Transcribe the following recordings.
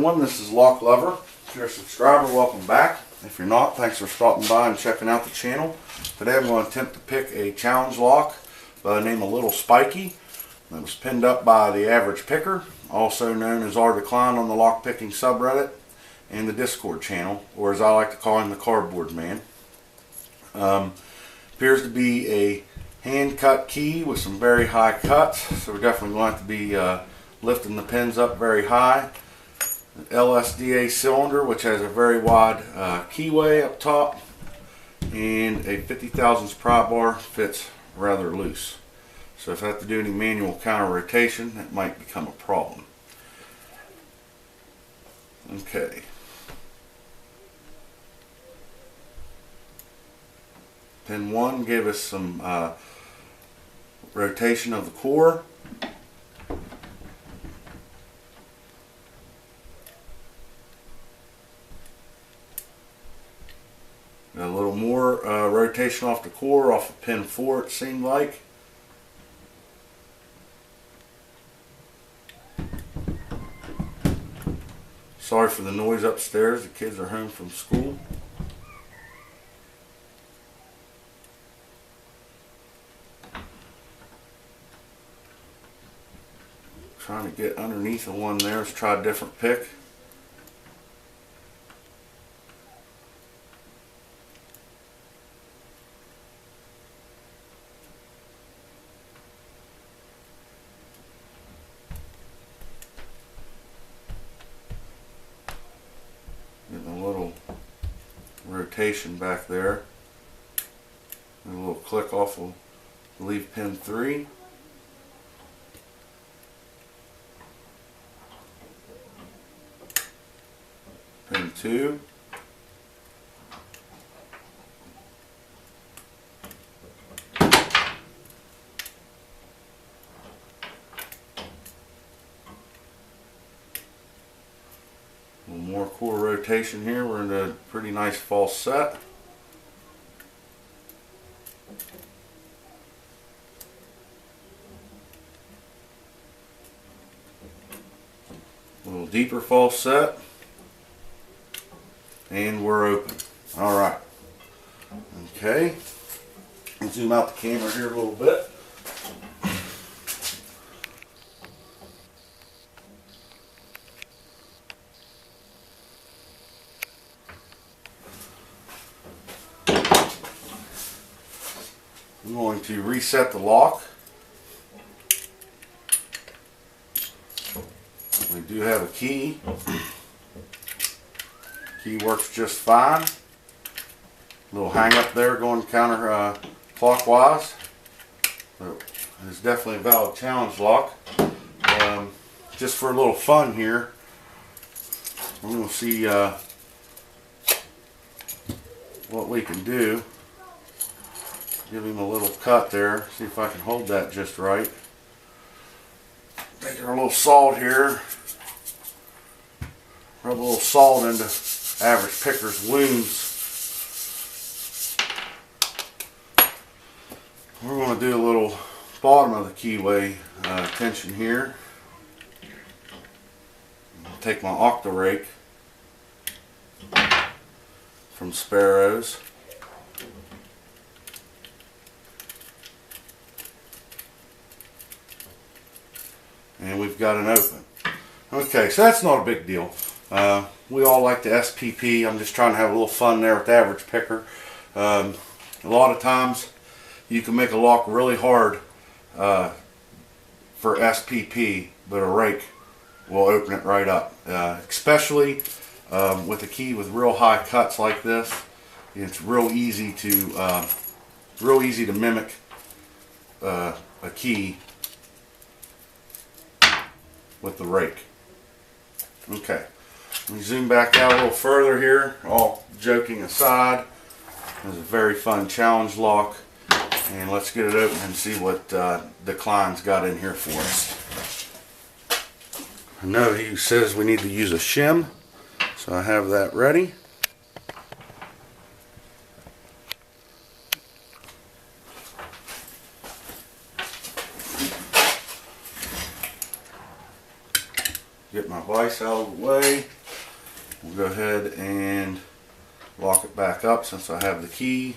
everyone, this is Lock Lover. If you're a subscriber, welcome back. If you're not, thanks for stopping by and checking out the channel. Today I'm going to attempt to pick a challenge lock by the name of Little Spikey that was pinned up by the Average Picker, also known as R Decline on the lock picking subreddit and the Discord channel, or as I like to call him, the Cardboard Man. Appears to be a hand cut key with some very high cuts, so we're definitely going to have to be lifting the pins up very high. An LSDA cylinder which has a very wide keyway up top, and a 50 thousandths pry bar fits rather loose. So if I have to do any manual counter rotation, that might become a problem. Okay. Pin 1 gave us some rotation of the core. A little more rotation off the core, off of pin 4 it seemed like. Sorry for the noise upstairs, the kids are home from school. Trying to get underneath the one there. Let's try a different pick. Getting a little rotation back there. And a little click off of leave pin 3. Pin 2. A little more core rotation here. We're in a pretty nice false set. A little deeper false set. And we're open. Alright. Okay. I'll zoom out the camera here a little bit. I'm going to reset the lock. We do have a key. Key works just fine. Little hang up there going counter clockwise. So it's definitely a valid challenge lock. Just for a little fun here, we're going to see what we can do. Give him a little cut there. See if I can hold that just right. Taking a little salt here. Rub a little salt into Average Picker's wounds. We're going to do a little bottom of the keyway tension here. Take my octa rake from Sparrows. And we've got an open. Okay, so that's not a big deal. We all like the SPP. I'm just trying to have a little fun there with the Average Picker. A lot of times you can make a lock really hard for SPP, but a rake will open it right up. Especially with a key with real high cuts like this, it's real easy to mimic a key with the rake. Okay. Let me zoom back out a little further here, all joking aside. It was a very fun challenge lock, and let's get it open and see what Decline's got in here for us. I know he says we need to use a shim, so I have that ready. Get my vise out of the way. We'll go ahead and lock it back up since I have the key.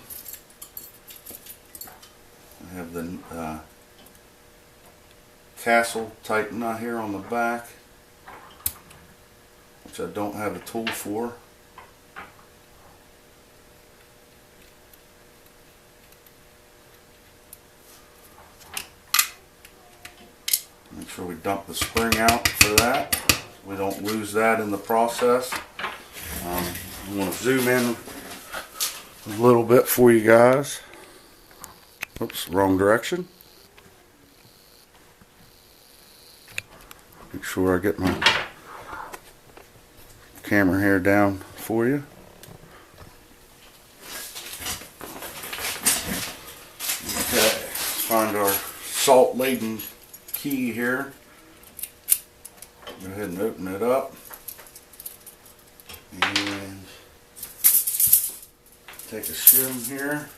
I have the castle tight nut here on the back, which I don't have a tool for. Make sure we dump the spring out for that. We don't lose that in the process. I want to zoom in a little bit for you guys. Oops, wrong direction. Make sure I get my camera here down for you. Okay, let's find our salt-laden key here. Go ahead and open it up and take a shim here.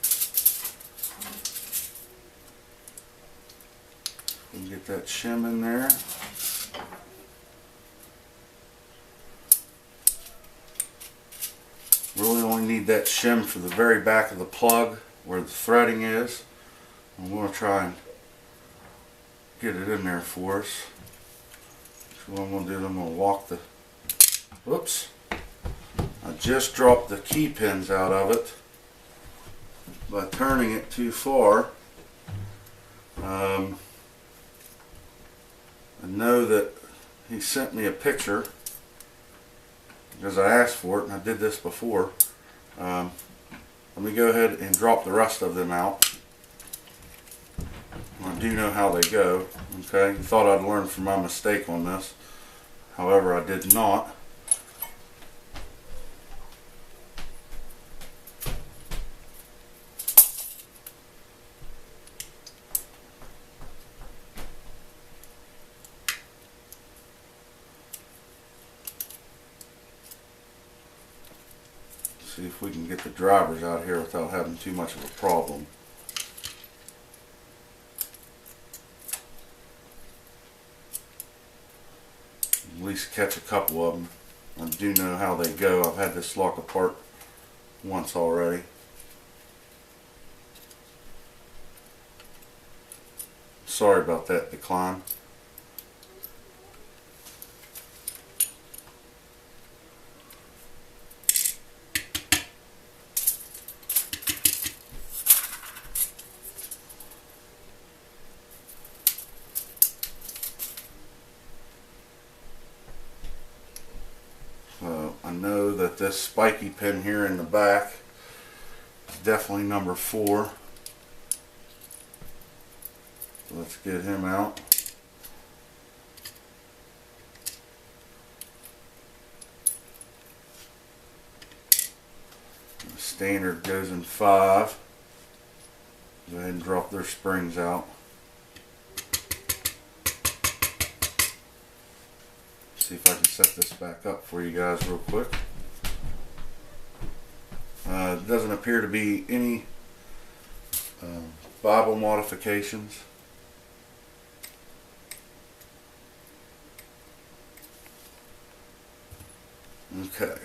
And get that shim in there. Really only need that shim for the very back of the plug where the threading is. I'm going to try and get it in there for us. So what I'm going to do is I'm going to walk the, whoops, I just dropped the key pins out of it by turning it too far. I know that he sent me a picture because I asked for it, and I did this before. Let me go ahead and drop the rest of them out. I do know how they go. Okay, you thought I'd learn from my mistake on this. However, I did not. See if we can get the drivers out here without having too much of a problem. At least catch a couple of them. I do know how they go. I've had this lock apart once already. Sorry about that decline. I know that this spiky pin here in the back is definitely number 4. So let's get him out. The standard goes in 5. Go ahead and drop their springs out. See if I can set this back up for you guys real quick. Doesn't appear to be any Bible modifications. Okay.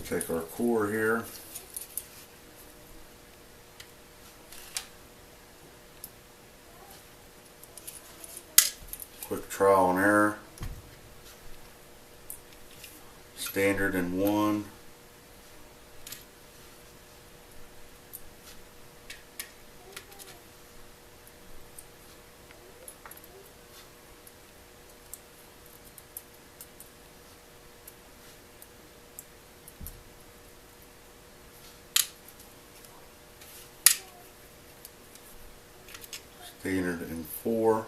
Take our core here. Quick trial and error. Standard in 1. Standard in 4.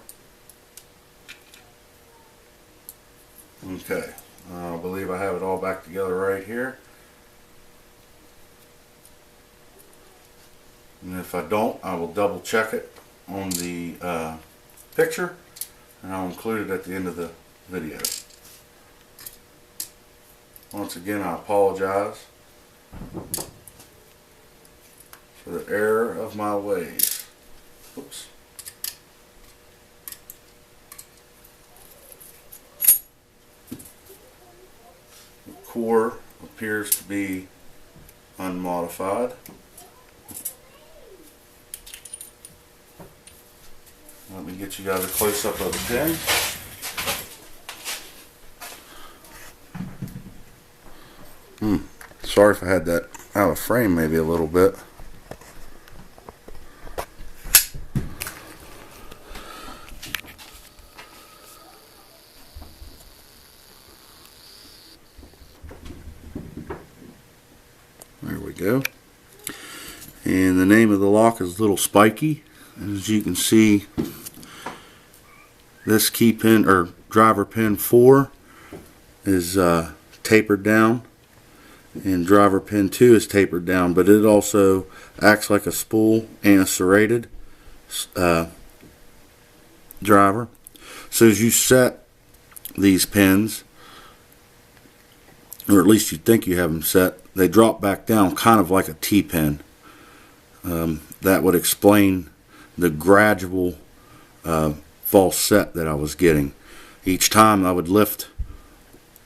Okay, I believe I have it all back together right here. And if I don't, I will double check it on the picture, and I'll include it at the end of the video. Once again, I apologize for the error of my ways. Oops. The core appears to be unmodified. Let me get you guys a close-up of the pin. Sorry if I had that out of frame maybe a little bit. There we go. And the name of the lock is Little Spikey. And as you can see, this key pin, or driver pin 4, is tapered down, and driver pin 2 is tapered down, but it also acts like a spool and a serrated driver. So as you set these pins, or at least you think you have them set, they drop back down kind of like a T-pin. That would explain the gradual false set that I was getting. Each time I would lift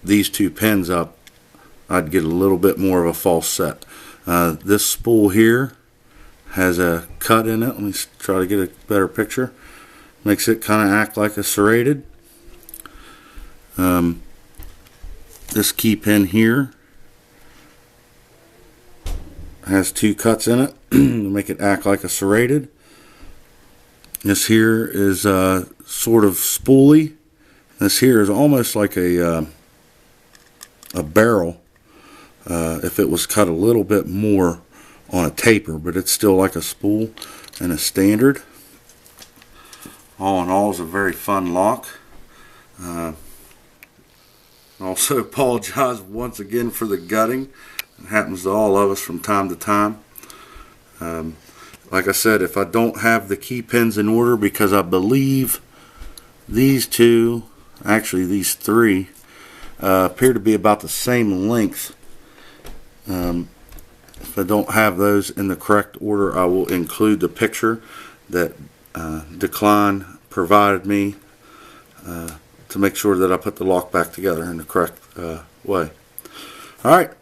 these two pins up, I'd get a little bit more of a false set. This spool here has a cut in it. Let me try to get a better picture. Makes it kind of act like a serrated. This key pin here has 2 cuts in it to make it act like a serrated. This here is sort of spooly. This here is almost like a barrel if it was cut a little bit more on a taper, but it's still like a spool and a standard. All in all, is a very fun lock. Also apologize once again for the gutting. It happens to all of us from time to time. Like I said, if I don't have the key pins in order, because I believe these two, actually these 3, appear to be about the same length. If I don't have those in the correct order, I will include the picture that Decline provided me to make sure that I put the lock back together in the correct way. Alright,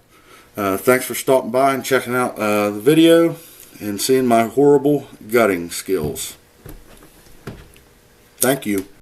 thanks for stopping by and checking out the video and seeing my horrible gutting skills. Thank you.